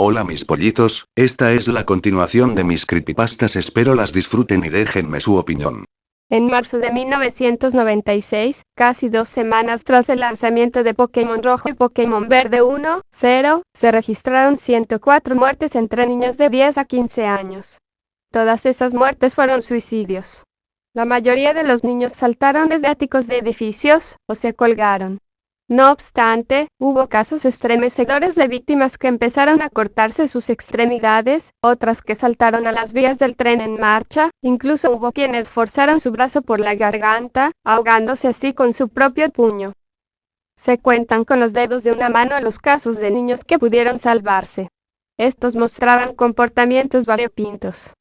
Hola mis pollitos, esta es la continuación de mis creepypastas, espero las disfruten y déjenme su opinión. En marzo de 1996, casi 2 semanas tras el lanzamiento de Pokémon Rojo y Pokémon Verde 1.0, se registraron 104 muertes entre niños de 10 a 15 años. Todas esas muertes fueron suicidios. La mayoría de los niños saltaron desde áticos de edificios, o se colgaron. No obstante, hubo casos estremecedores de víctimas que empezaron a cortarse sus extremidades, otras que saltaron a las vías del tren en marcha, incluso hubo quienes forzaron su brazo por la garganta, ahogándose así con su propio puño. Se cuentan con los dedos de una mano los casos de niños que pudieron salvarse. Estos mostraban comportamientos variopintos.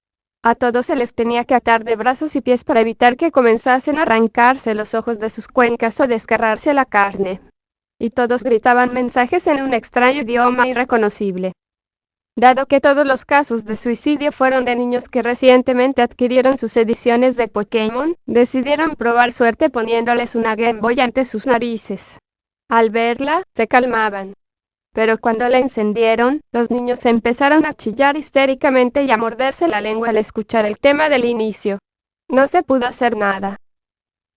A todos se les tenía que atar de brazos y pies para evitar que comenzasen a arrancarse los ojos de sus cuencas o desgarrarse la carne. Y todos gritaban mensajes en un extraño idioma irreconocible. Dado que todos los casos de suicidio fueron de niños que recientemente adquirieron sus ediciones de Pokémon, decidieron probar suerte poniéndoles una Game Boy ante sus narices. Al verla, se calmaban. Pero cuando la encendieron, los niños empezaron a chillar histéricamente y a morderse la lengua al escuchar el tema del inicio. No se pudo hacer nada.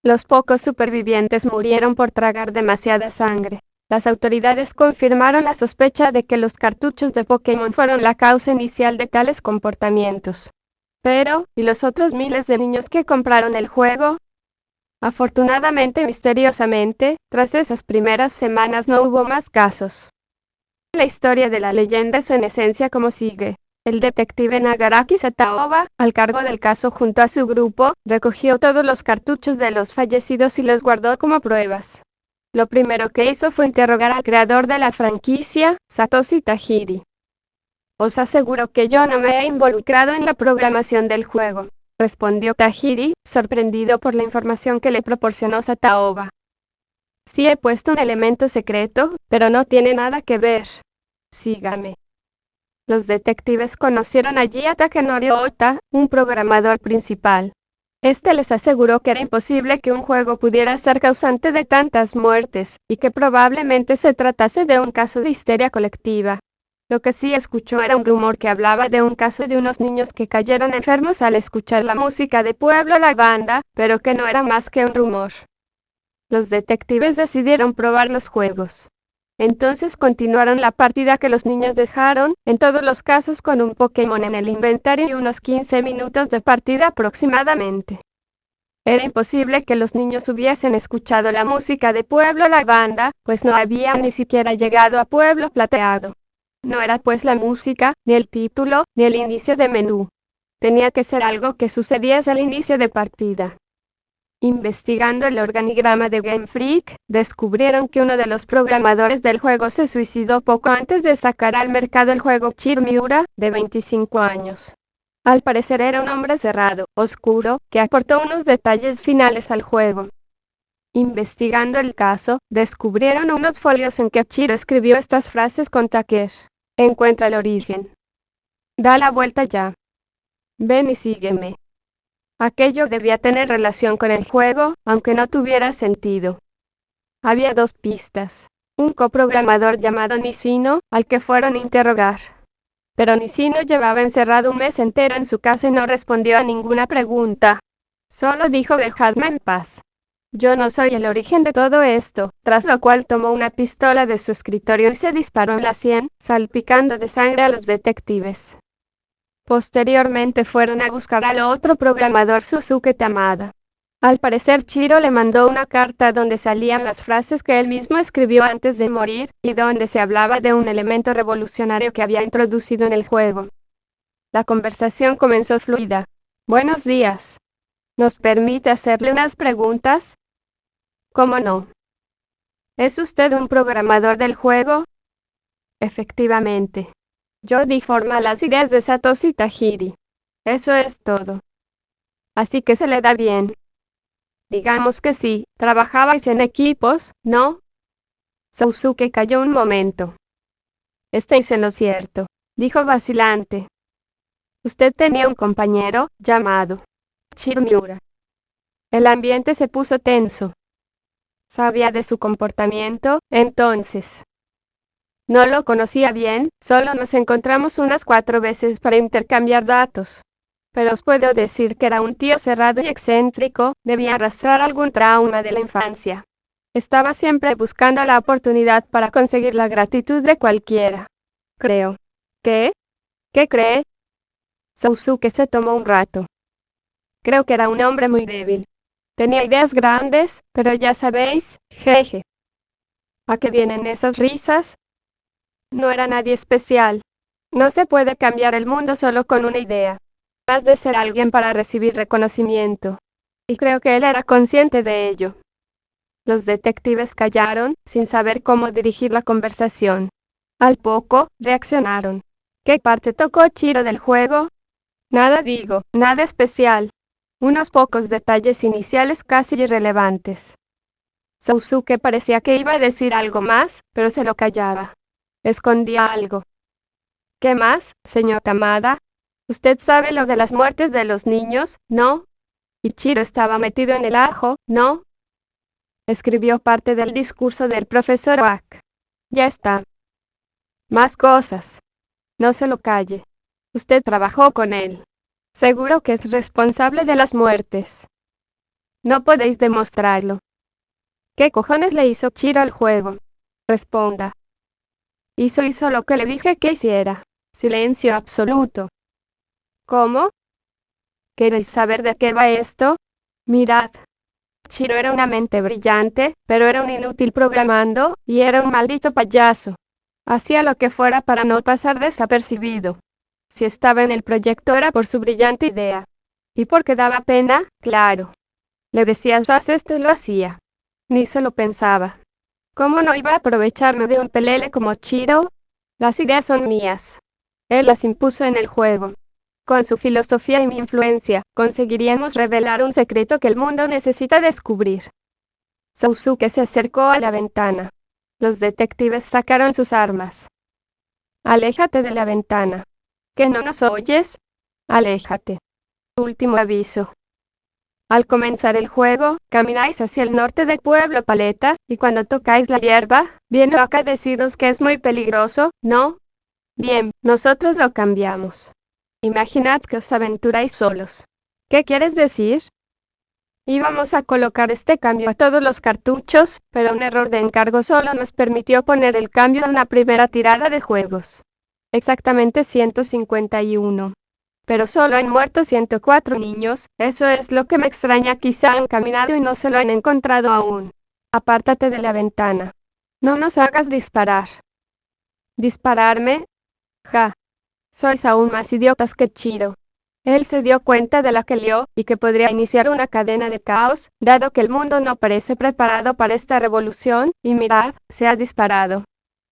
Los pocos supervivientes murieron por tragar demasiada sangre. Las autoridades confirmaron la sospecha de que los cartuchos de Pokémon fueron la causa inicial de tales comportamientos. Pero, ¿y los otros miles de niños que compraron el juego? Afortunadamente, misteriosamente, tras esas primeras semanas no hubo más casos. La historia de la leyenda es en esencia como sigue. El detective Nagaraki Sataoba, al cargo del caso junto a su grupo, recogió todos los cartuchos de los fallecidos y los guardó como pruebas. Lo primero que hizo fue interrogar al creador de la franquicia, Satoshi Tajiri. Os aseguro que yo no me he involucrado en la programación del juego, respondió Tajiri, sorprendido por la información que le proporcionó Sataoba. Sí he puesto un elemento secreto, pero no tiene nada que ver. Sígame. Los detectives conocieron allí a Takenori Ota, un programador principal. Este les aseguró que era imposible que un juego pudiera ser causante de tantas muertes, y que probablemente se tratase de un caso de histeria colectiva. Lo que sí escuchó era un rumor que hablaba de un caso de unos niños que cayeron enfermos al escuchar la música de Pueblo La Banda, pero que no era más que un rumor. Los detectives decidieron probar los juegos. Entonces continuaron la partida que los niños dejaron, en todos los casos con un Pokémon en el inventario y unos 15 minutos de partida aproximadamente. Era imposible que los niños hubiesen escuchado la música de Pueblo La Banda, pues no habían ni siquiera llegado a Pueblo Plateado. No era pues la música, ni el título, ni el inicio de menú. Tenía que ser algo que sucediese al inicio de partida. Investigando el organigrama de Game Freak, descubrieron que uno de los programadores del juego se suicidó poco antes de sacar al mercado el juego Chiro Miura, de 25 años. Al parecer era un hombre cerrado, oscuro, que aportó unos detalles finales al juego. Investigando el caso, descubrieron unos folios en que Chiro escribió estas frases con Taker. Encuentra el origen. Da la vuelta ya. Ven y sígueme. Aquello debía tener relación con el juego, aunque no tuviera sentido. Había dos pistas. Un coprogramador llamado Nisino, al que fueron a interrogar. Pero Nisino llevaba encerrado un mes entero en su casa y no respondió a ninguna pregunta. Solo dijo dejadme en paz. Yo no soy el origen de todo esto, tras lo cual tomó una pistola de su escritorio y se disparó en la sien, salpicando de sangre a los detectives. Posteriormente fueron a buscar al otro programador Suzuki Tamada. Al parecer Chiro le mandó una carta donde salían las frases que él mismo escribió antes de morir, y donde se hablaba de un elemento revolucionario que había introducido en el juego. La conversación comenzó fluida. Buenos días. ¿Nos permite hacerle unas preguntas? ¿Cómo no? ¿Es usted un programador del juego? Efectivamente. Yo di forma a las ideas de Satoshi Tajiri. Eso es todo. Así que se le da bien. Digamos que sí, trabajabais en equipos, ¿no? Sousuke calló un momento. Estáis en lo cierto, dijo vacilante. Usted tenía un compañero, llamado Chiro Miura. El ambiente se puso tenso. ¿Sabía de su comportamiento, entonces? No lo conocía bien, solo nos encontramos unas 4 veces para intercambiar datos. Pero os puedo decir que era un tío cerrado y excéntrico, debía arrastrar algún trauma de la infancia. Estaba siempre buscando la oportunidad para conseguir la gratitud de cualquiera. Creo. ¿Qué? ¿Qué cree? Sousuke se tomó un rato. Creo que era un hombre muy débil. Tenía ideas grandes, pero ya sabéis, jeje. ¿A qué vienen esas risas? No era nadie especial. No se puede cambiar el mundo solo con una idea. Has de ser alguien para recibir reconocimiento. Y creo que él era consciente de ello. Los detectives callaron, sin saber cómo dirigir la conversación. Al poco, reaccionaron. ¿Qué parte tocó Chiro del juego? Nada digo, nada especial. Unos pocos detalles iniciales casi irrelevantes. Sousuke parecía que iba a decir algo más, pero se lo callaba. Escondía algo. ¿Qué más, señor Tamada? Usted sabe lo de las muertes de los niños, ¿no? Ichiro estaba metido en el ajo, ¿no? Escribió parte del discurso del profesor Oak. Ya está. Más cosas. No se lo calle. Usted trabajó con él. Seguro que es responsable de las muertes. No podéis demostrarlo. ¿Qué cojones le hizo Chiro al juego? Responda. Hizo lo que le dije que hiciera. Silencio absoluto. ¿Cómo? ¿Queréis saber de qué va esto? Mirad. Chiro era una mente brillante, pero era un inútil programando, y era un maldito payaso. Hacía lo que fuera para no pasar desapercibido. Si estaba en el proyecto era por su brillante idea. Y porque daba pena, claro. Le decías haz esto y lo hacía. Ni se lo pensaba. ¿Cómo no iba a aprovecharme de un pelele como Chiro? Las ideas son mías. Él las impuso en el juego. Con su filosofía y mi influencia, conseguiríamos revelar un secreto que el mundo necesita descubrir. Sousuke se acercó a la ventana. Los detectives sacaron sus armas. Aléjate de la ventana. ¿Que no nos oyes? Aléjate. Último aviso. Al comenzar el juego, camináis hacia el norte del pueblo Paleta, y cuando tocáis la hierba, viene acá a deciros que es muy peligroso, ¿no? Bien, nosotros lo cambiamos. Imaginad que os aventuráis solos. ¿Qué quieres decir? Íbamos a colocar este cambio a todos los cartuchos, pero un error de encargo solo nos permitió poner el cambio en la primera tirada de juegos. Exactamente 151. Pero solo han muerto 104 niños, eso es lo que me extraña, quizá han caminado y no se lo han encontrado aún. Apártate de la ventana. No nos hagas disparar. ¿Dispararme? Ja. Sois aún más idiotas que Chiro. Él se dio cuenta de lo que lió, y que podría iniciar una cadena de caos, dado que el mundo no parece preparado para esta revolución, y mirad, se ha disparado.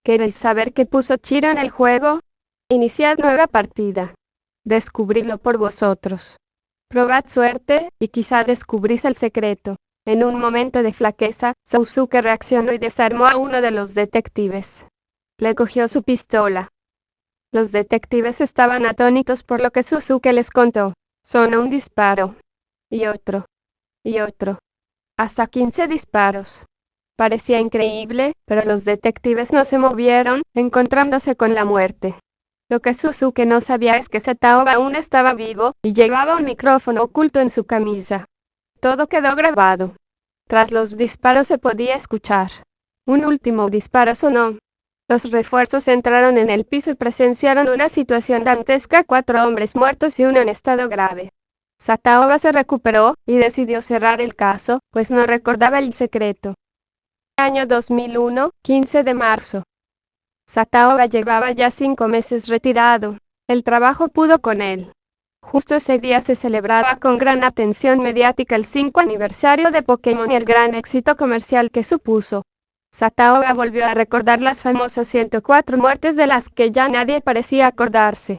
¿Queréis saber qué puso Chiro en el juego? Iniciad nueva partida. Descubridlo por vosotros. Probad suerte, y quizá descubrís el secreto. En un momento de flaqueza, Sousuke reaccionó y desarmó a uno de los detectives. Le cogió su pistola. Los detectives estaban atónitos por lo que Sousuke les contó. Sonó un disparo. Y otro. Y otro. Hasta 15 disparos. Parecía increíble, pero los detectives no se movieron, encontrándose con la muerte. Lo que Sousuke no sabía es que Satao aún estaba vivo, y llevaba un micrófono oculto en su camisa. Todo quedó grabado. Tras los disparos se podía escuchar. Un último disparo sonó. Los refuerzos entraron en el piso y presenciaron una situación dantesca: 4 hombres muertos y uno en estado grave. Sataoba se recuperó, y decidió cerrar el caso, pues no recordaba el secreto. Año 2001, 15 de marzo. Sataoba llevaba ya 5 meses retirado. El trabajo pudo con él. Justo ese día se celebraba con gran atención mediática el 5 aniversario de Pokémon y el gran éxito comercial que supuso. Sataoba volvió a recordar las famosas 104 muertes de las que ya nadie parecía acordarse.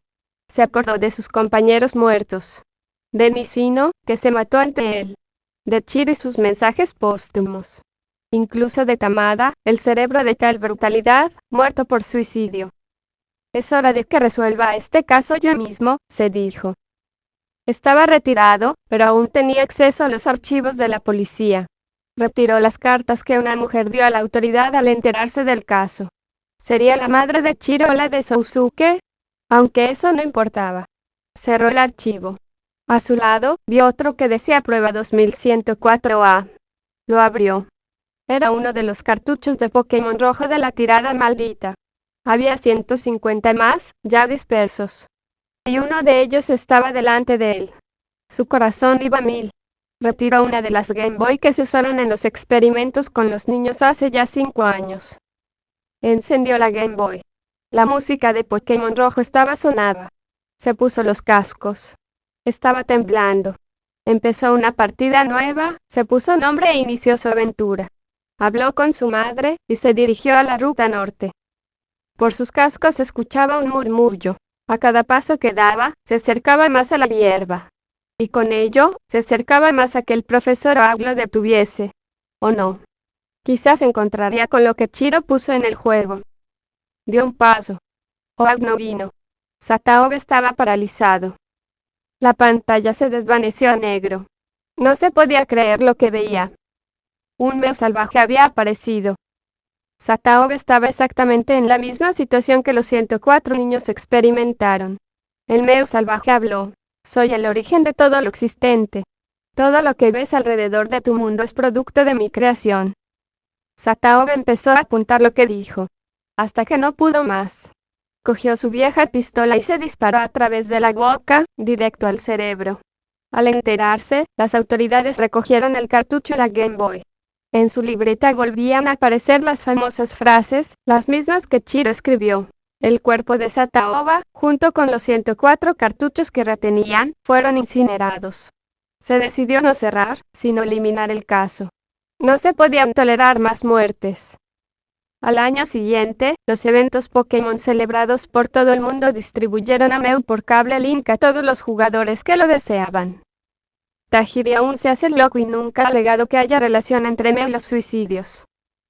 Se acordó de sus compañeros muertos. De Nishino, que se mató ante él. De Chiro y sus mensajes póstumos. Incluso de Tamada, el cerebro de tal brutalidad, muerto por suicidio. Es hora de que resuelva este caso yo mismo, se dijo. Estaba retirado, pero aún tenía acceso a los archivos de la policía. Retiró las cartas que una mujer dio a la autoridad al enterarse del caso. ¿Sería la madre de Chiro o la de Sousuke? Aunque eso no importaba. Cerró el archivo. A su lado, vio otro que decía prueba 2104A. Lo abrió. Era uno de los cartuchos de Pokémon rojo de la tirada maldita. Había 150 más, ya dispersos. Y uno de ellos estaba delante de él. Su corazón iba a mil. Retiró una de las Game Boy que se usaron en los experimentos con los niños hace ya 5 años. Encendió la Game Boy. La música de Pokémon rojo estaba sonada. Se puso los cascos. Estaba temblando. Empezó una partida nueva, se puso nombre e inició su aventura. Habló con su madre, y se dirigió a la ruta norte. Por sus cascos se escuchaba un murmullo. A cada paso que daba, se acercaba más a la hierba. Y con ello, se acercaba más a que el profesor Oak lo detuviese. ¿O no? Quizás encontraría con lo que Chiro puso en el juego. Dio un paso. Oak no vino. Sataobe estaba paralizado. La pantalla se desvaneció a negro. No se podía creer lo que veía. Un Mew salvaje había aparecido. Sataobe estaba exactamente en la misma situación que los 104 niños experimentaron. El Mew salvaje habló. Soy el origen de todo lo existente. Todo lo que ves alrededor de tu mundo es producto de mi creación. Sataobe empezó a apuntar lo que dijo. Hasta que no pudo más. Cogió su vieja pistola y se disparó a través de la boca, directo al cerebro. Al enterarse, las autoridades recogieron el cartucho y la Game Boy. En su libreta volvían a aparecer las famosas frases, las mismas que Chiro escribió. El cuerpo de Sataoba, junto con los 104 cartuchos que retenían, fueron incinerados. Se decidió no cerrar, sino eliminar el caso. No se podían tolerar más muertes. Al año siguiente, los eventos Pokémon celebrados por todo el mundo distribuyeron a Mew por cable link a todos los jugadores que lo deseaban. Tajiri aún se hace loco y nunca ha alegado que haya relación entre Mew y los suicidios.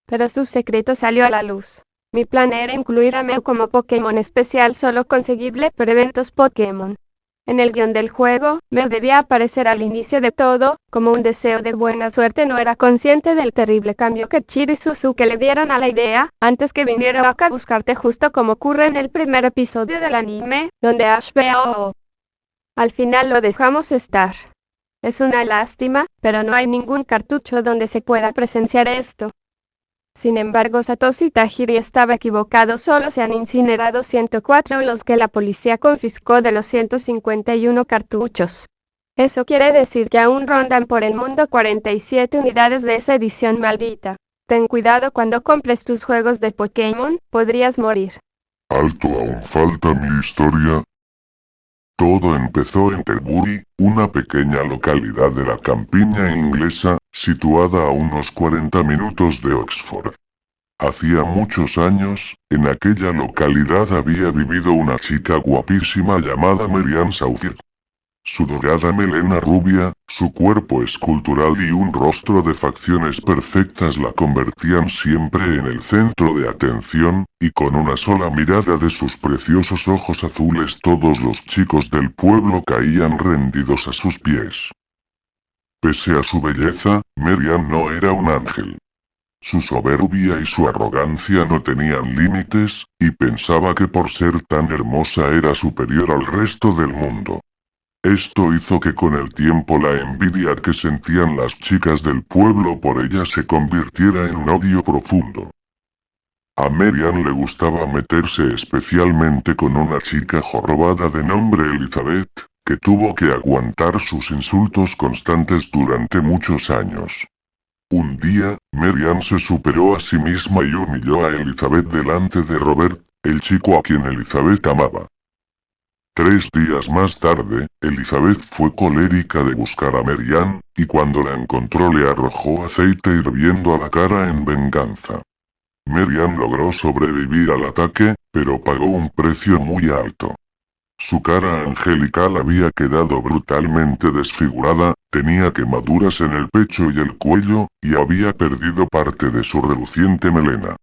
Pero su secreto salió a la luz. Mi plan era incluir a Mew como Pokémon especial, solo conseguirle por eventos Pokémon. En el guión del juego, Mew debía aparecer al inicio de todo, como un deseo de buena suerte. No era consciente del terrible cambio que Chiro y Suzuki le dieron a la idea, antes que viniera Oak a buscarte, justo como ocurre en el primer episodio del anime, donde Ash ve a Oo. Al final lo dejamos estar. Es una lástima, pero no hay ningún cartucho donde se pueda presenciar esto. Sin embargo, Satoshi Tajiri estaba equivocado, solo se han incinerado 104 los que la policía confiscó de los 151 cartuchos. Eso quiere decir que aún rondan por el mundo 47 unidades de esa edición maldita. Ten cuidado cuando compres tus juegos de Pokémon, podrías morir. Alto, aún falta mi historia. Todo empezó en Tilbury, una pequeña localidad de la campiña inglesa, situada a unos 40 minutos de Oxford. Hacía muchos años, en aquella localidad había vivido una chica guapísima llamada Marianne Southern. Su dorada melena rubia, su cuerpo escultural y un rostro de facciones perfectas la convertían siempre en el centro de atención, y con una sola mirada de sus preciosos ojos azules todos los chicos del pueblo caían rendidos a sus pies. Pese a su belleza, Marianne no era un ángel. Su soberbia y su arrogancia no tenían límites, y pensaba que por ser tan hermosa era superior al resto del mundo. Esto hizo que con el tiempo la envidia que sentían las chicas del pueblo por ella se convirtiera en un odio profundo. A Marianne le gustaba meterse especialmente con una chica jorobada de nombre Elizabeth, que tuvo que aguantar sus insultos constantes durante muchos años. Un día, Marianne se superó a sí misma y humilló a Elizabeth delante de Robert, el chico a quien Elizabeth amaba. 3 días más tarde, Elizabeth fue colérica de buscar a Marianne, y cuando la encontró le arrojó aceite hirviendo a la cara en venganza. Marianne logró sobrevivir al ataque, pero pagó un precio muy alto. Su cara angelical había quedado brutalmente desfigurada, tenía quemaduras en el pecho y el cuello, y había perdido parte de su reluciente melena.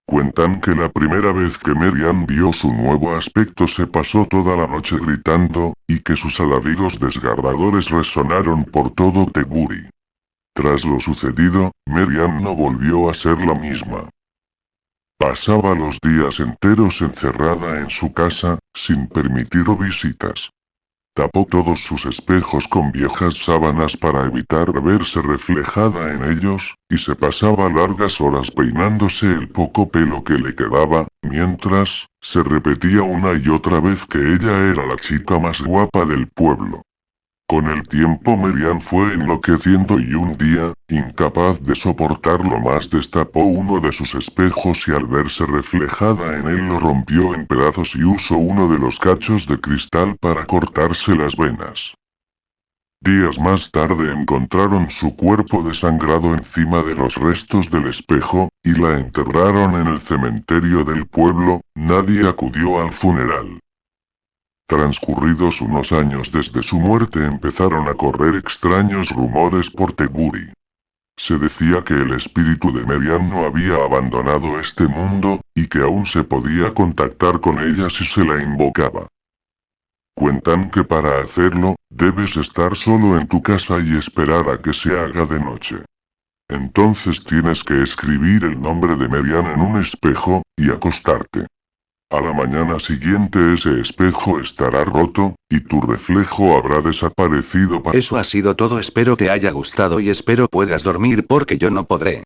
Cuentan que la primera vez que Marianne vio su nuevo aspecto se pasó toda la noche gritando, y que sus alaridos desgarradores resonaron por todo Tilbury. Tras lo sucedido, Marianne no volvió a ser la misma. Pasaba los días enteros encerrada en su casa, sin permitir visitas. Tapó todos sus espejos con viejas sábanas para evitar verse reflejada en ellos, y se pasaba largas horas peinándose el poco pelo que le quedaba, mientras, se repetía una y otra vez que ella era la chica más guapa del pueblo. Con el tiempo Marian fue enloqueciendo y un día, incapaz de soportarlo más, destapó uno de sus espejos y al verse reflejada en él lo rompió en pedazos y usó uno de los cachos de cristal para cortarse las venas. Días más tarde encontraron su cuerpo desangrado encima de los restos del espejo, y la enterraron en el cementerio del pueblo. Nadie acudió al funeral. Transcurridos unos años desde su muerte empezaron a correr extraños rumores por Teguri. Se decía que el espíritu de Marian no había abandonado este mundo, y que aún se podía contactar con ella si se la invocaba. Cuentan que para hacerlo, debes estar solo en tu casa y esperar a que se haga de noche. Entonces tienes que escribir el nombre de Marian en un espejo, y acostarte. A la mañana siguiente ese espejo estará roto, y tu reflejo habrá desaparecido Eso ha sido todo, espero te haya gustado y espero puedas dormir porque yo no podré.